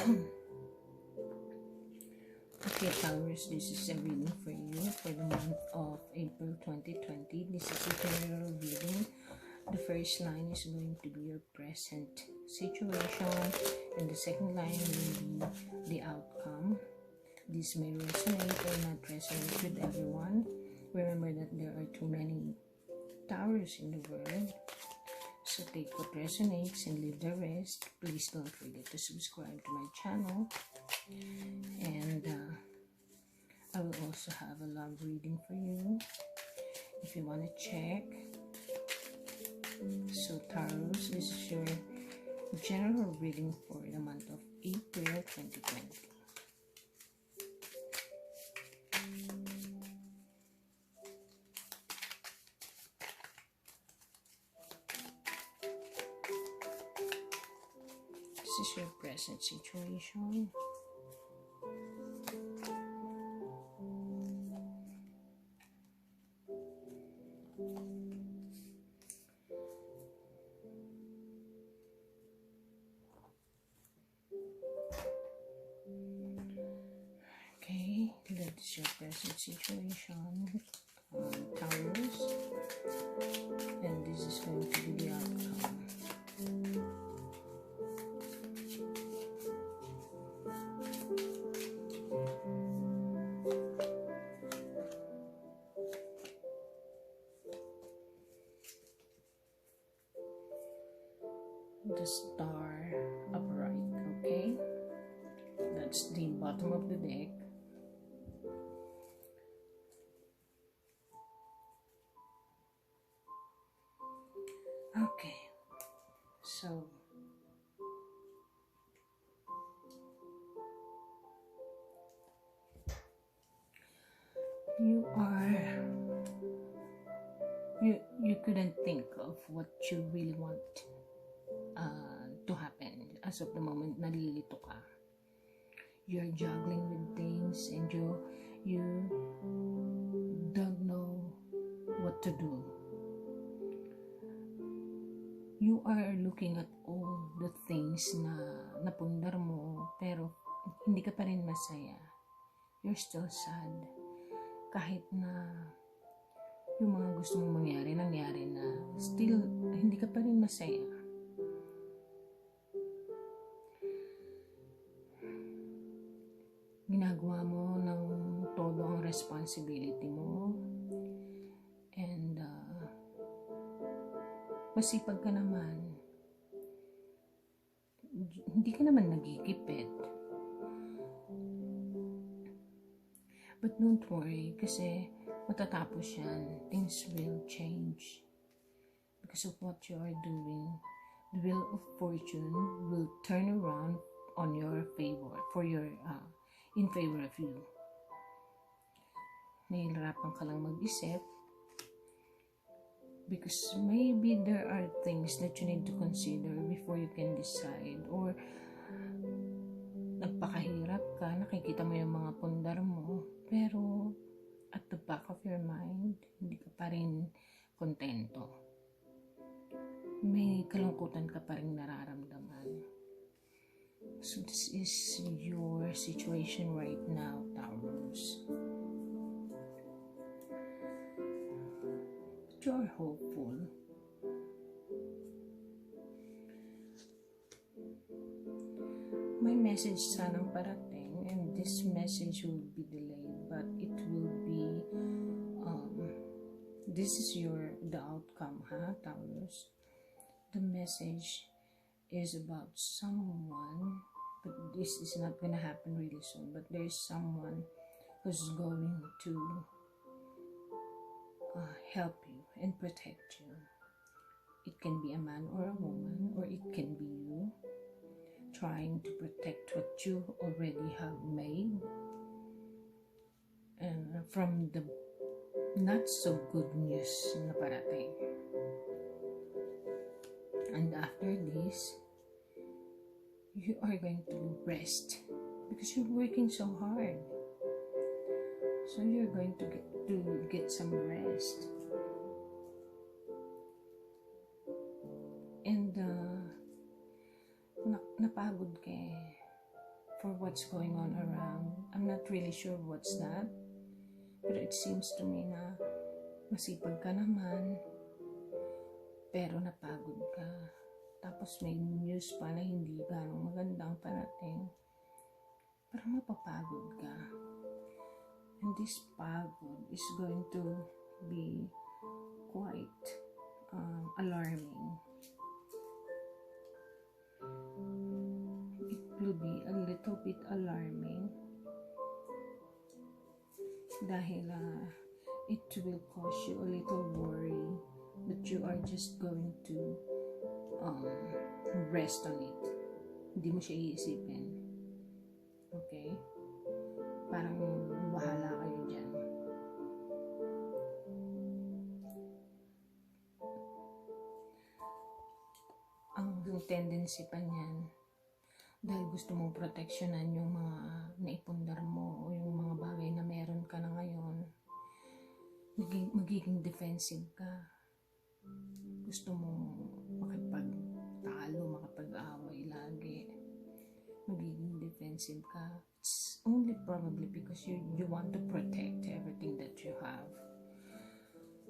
Okay, Taurus, this is a reading for you for the month of April 2020. This is a general reading. The first line is going to be your present situation, and the second line will be the outcome. This may resonate or not resonate with everyone. Remember that there are too many Taurus in the world. So take what resonates and leave the rest. Please don't forget to subscribe to my channel. And I will also have a love reading for you if you want to check. So Taurus, this is your general reading for the month of April 2020. This is your present situation. Okay, that is your present situation, Taurus, and this is going to be the outcome. The star upright, okay? That's the bottom of the deck. Okay, so you couldn't think of what you really want to happen. As of the moment, nalilito ka. You're juggling with things and you don't know what to do. You are looking at all the things na napundar mo, pero hindi ka pa rin masaya. You're still sad. Kahit na yung mga gusto mong nangyari na, still hindi ka pa rin masaya. Ginagawa mo ng todo ang responsibility mo, and masipag ka naman, hindi ka naman nagigipit, but don't worry kasi matatapos yan. Things will change because of what you are doing. The wheel of fortune will turn around on your favor, in favor of you. Nahihirapan ka lang mag-isip because maybe there are things that you need to consider before you can decide, or nagpakahirap ka, nakikita mo yung mga pundar mo, pero at the back of your mind, hindi ka pa rin kontento. May kalungkutan ka pa rin nararamdaman. So this is your situation right now, Taurus. But you're hopeful. May message sanang parating, and this message will be delayed, but it will be this is the outcome, Taurus. The message is about someone, but this is not gonna happen really soon, but there's someone who's going to help you and protect you. It can be a man or a woman, or it can be you trying to protect what you already have made from the not so good news na parating. And after this, you are going to rest because you're working so hard. So you're going to get some rest. And napagod ka eh. for what's going on around. I'm not really sure what's that, pero it seems to me na masipag ka naman, pero napagod ka. Tapos may news pa na hindi ganong magandang parating. Pero mapapagod ka. And this pagod is going to be quite alarming. It will be a little bit alarming dahil it will cause you a little worry, but you are just going to rest on it. Hindi mo siya iisipin. Okay? Parang bahala kayo dyan. Ang tendency pa niyan, dahil gusto mong proteksyonan yung mga naipundar mo o yung mga bagay na meron ka na ngayon, magiging defensive ka. Gusto mong makipagtalo, makipag-away lagi. Magiging defensive ka. It's only probably because you want to protect everything that you have.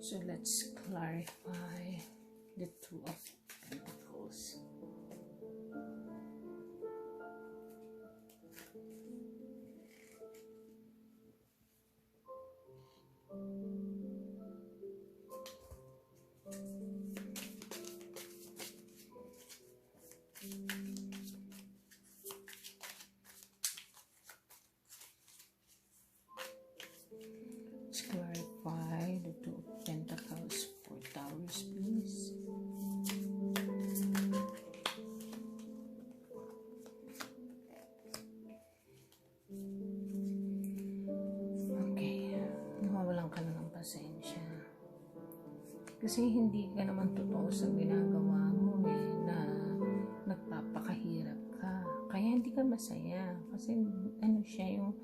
So let's clarify the Two of Pentacles. Let's clarify the Two of Pentacles for Taurus, please. Okay, nawawalan ka na ng pasensya. Kasi hindi ka naman totoo sa ginagawa mo na nagpapakahirap ka. Kaya hindi ka masaya. Kasi ano siya yung,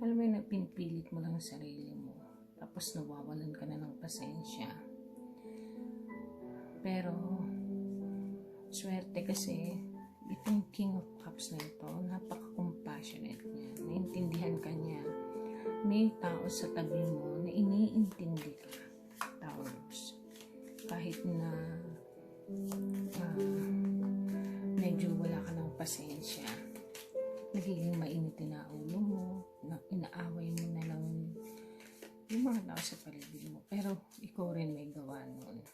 alam mo yung pinipilit mo lang ang sarili mo. Tapos nawawalan ka na ng pasensya. Pero, swerte kasi, itong King of Cups na ito, napaka-compassionate niya. Naintindihan ka niya. May tao sa tabi mo na iniintindi ka, Taurus. Kahit na medyo wala ka ng pasensya, nagiging mainitin na ulo mo, inaaway mo na lang yung mga tao sa paligid mo. Pero ikaw rin may gawa nun.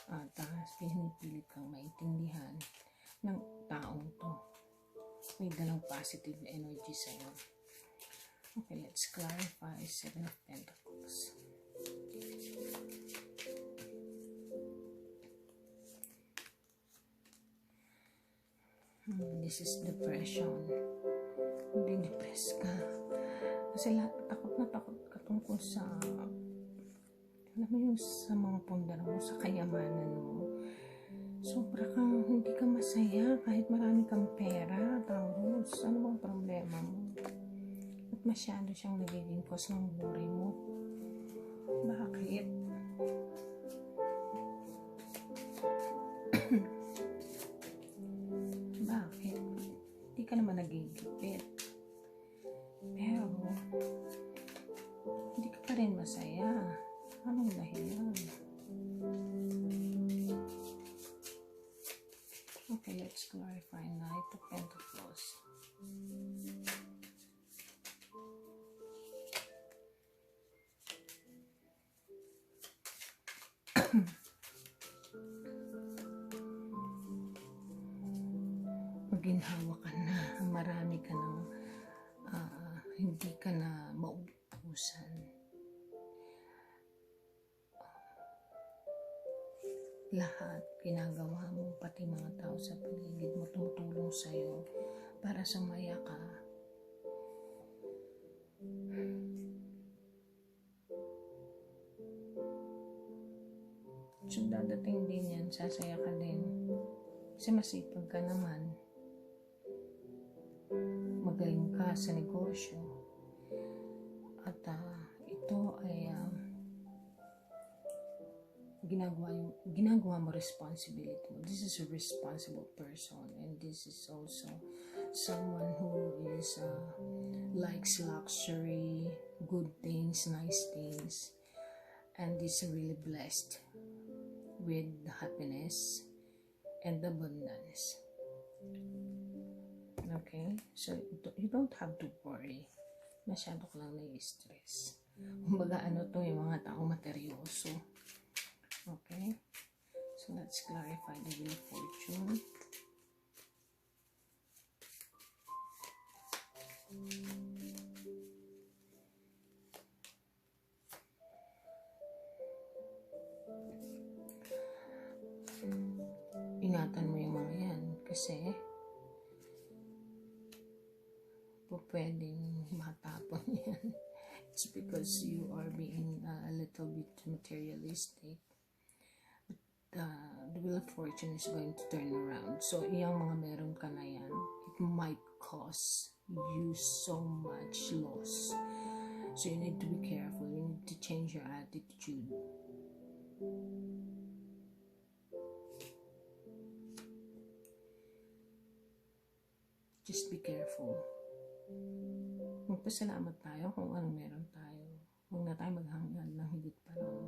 At pinipilit kang maintindihan ng taong to. May dalang positive energy sa'yo. Okay, let's clarify Seven of Pentacles. This is depression. Hindi depressed ka. Kasi takot na takot ka tungkol sa, alam mo yung sa mga pundar mo, sa kayamanan mo. Sobra kang, hindi ka masaya kahit marami kang pera, Taurus. Ano bang problema mo? At masyado siyang nagiging cause ng worry mo. Bakit? Bakit? Hindi ka naman nagigipit. Pero, hindi ka pa rin masaya. Anong dahilan? Okay, let's clarify Knight of Pentacles. Maginhawa ka na, marami ka ng hindi ka na maubusan. Lahat ginagawa mo, pati mga tao sa paligid mo tumutulong sa'yo para sumaya ka. So dadating din yan, sasaya ka din. Kasi masipag ka naman. Magaling ka sa negosyo. At ito ay ginagawa mo responsibility mo. This is a responsible person, and this is also someone who is likes luxury, good things, nice things, and is really blessed with happiness and abundance. Okay, so you don't have to worry. Masyado ka lang nai-stress. Kumbaga yung mga taong materyoso. Okay, so let's clarify the Wheel of Fortune. Ingatan mo yung mga yan kasi pwedeng matapon yan. It's because you are being a little bit materialistic. But the Wheel of Fortune is going to turn around. So, yung mga meron ka na yan, it might cause you so much loss. So, you need to be careful. You need to change your attitude. Just be careful. Magpasalamat tayo kung anong meron tayo. Huwag na tayo maghangad ng higit pa lang.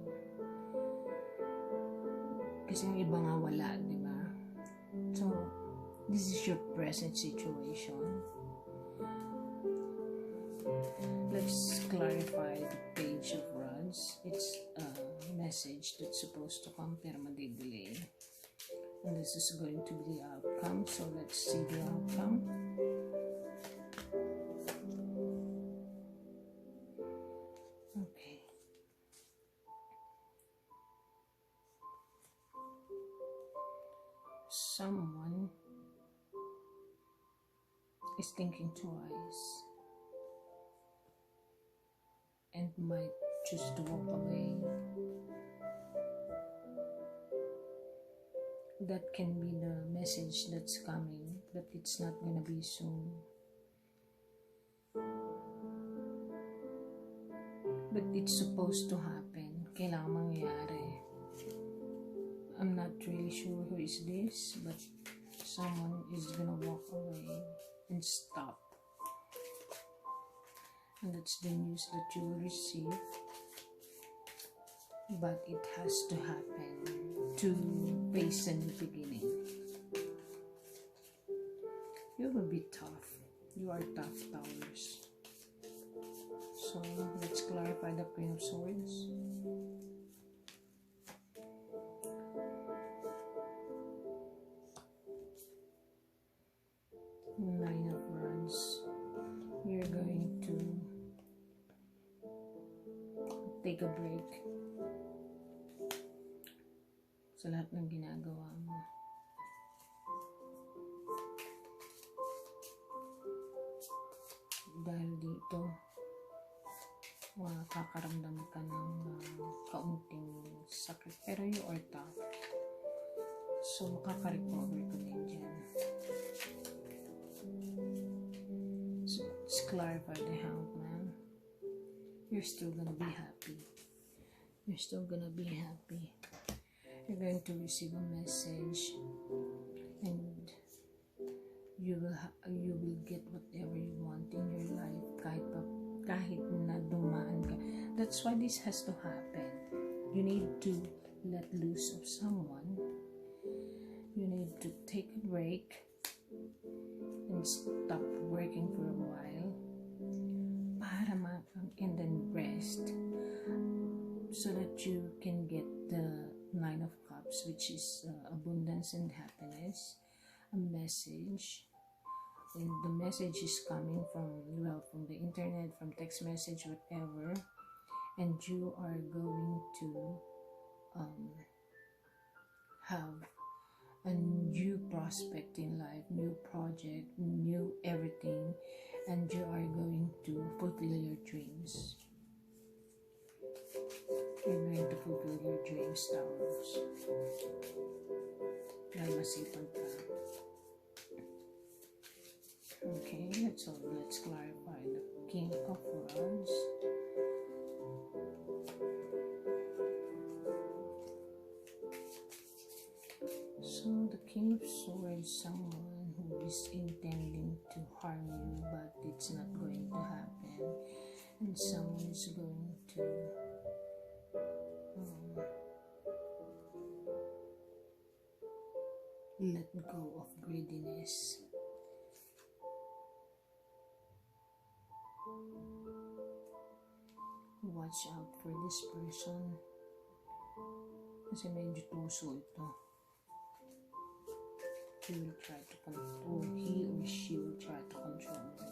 Kasi yung iba nga wala, di ba? So, this is your present situation. Let's clarify the Page of Rods. It's a message that's supposed to come pero madi-delay. And this is going to be the outcome. So, let's see the outcome. Someone is thinking twice and might choose to walk away. That can be the message that's coming, but it's not gonna be soon. But it's supposed to happen. Kailangan mangyari. I'm not really sure who is this, but someone is gonna walk away and stop. And that's the news that you will receive. But it has to happen to face a new beginning. You will be tough. You are tough, Taurus. So let's clarify the Queen of Swords. Nine of Wands. You're going to take a break sa lahat ng ginagawa mo. Dahil dito, makakaramdam ka ng kaunting sakit. Pero you are tough. So, makaka-recover ka din dyan. So, let's clarify the Hangman. You're still gonna be happy. You're still gonna be happy. You're going to receive a message and you will get whatever you want in your life kahit na dumaan ka. That's why this has to happen. You need to let loose of someone. You need to take a break and stop working for a while para and then rest so that you can get the Nine of Cups, which is abundance and happiness, a message. And the message is coming from the internet, from text message, whatever, and you are going to have a new prospect in life, new project, new everything, and you are going to fulfill your dreams. You're going to fulfill your dreams, Taurus. Dahil masipag ka. Okay, let's clarify the King of Rods. So the King of Swords, someone who is intending to harm you, but it's not going to happen. And someone is going to let go of greediness. Watch out for this person kasi medyo tuso ito. He will try to control, he or she will try to control you.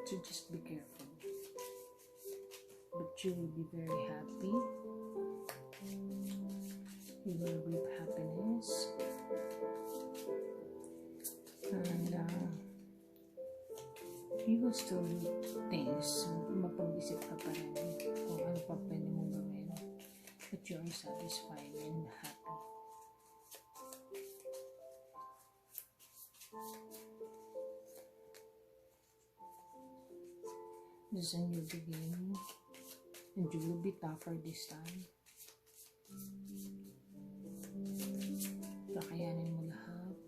So just be careful. But you will be very happy. You will reap happiness. And you will still do things. Mapag-isip ka pa rin kung ano pa pwede mong gawin. But you are satisfied and happy. This is a new beginning. And you will be tougher this time. Kakayanin mo lahat.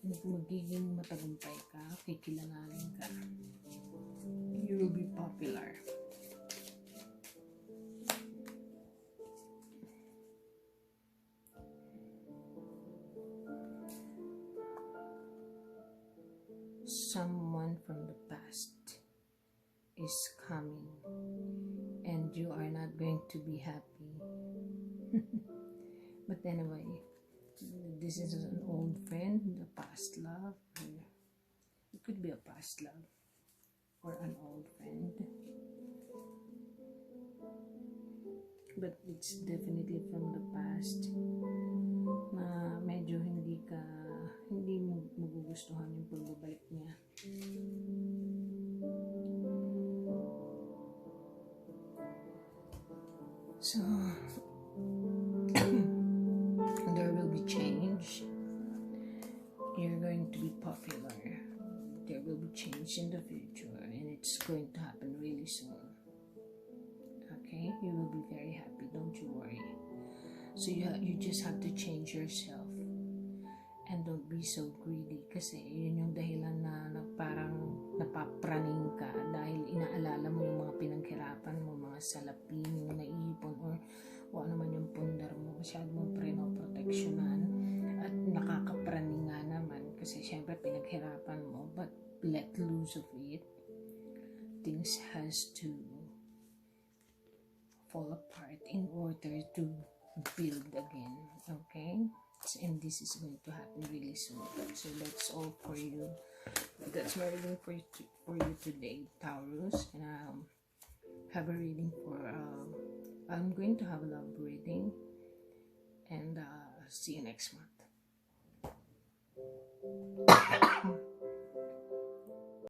And kung magiging matagumpay ka, kikilanganin ka. You will be popular. Someone from the past is coming and you are not going to be happy. But anyway, this is an old friend, a past love. It could be a past love or an old friend, but it's definitely from the past na medyo hindi mo magugustuhan yung pagbabalik niya. So there will be change. You're going to be popular. There will be change in the future, and it's going to happen really soon. Okay, you will be very happy. Don't you worry. So you just have to change yourself, and don't be so greedy. Kasi yun yung dahilan na parang napapraning ka dahil inaalala mo yung mga pinaghirapan mo, mga salapin yung naiipon o ano man yung pundar mo. Masyado mong prenoproteksyonan at nakakapraning nga naman kasi syempre pinaghirapan mo, but let loose of it. Things has to fall apart in order to build again. Okay, and this is going to happen really soon. So that's all for you. That's my reading for you today, Taurus. And have a reading for I'm going to have a love reading, and see you next month.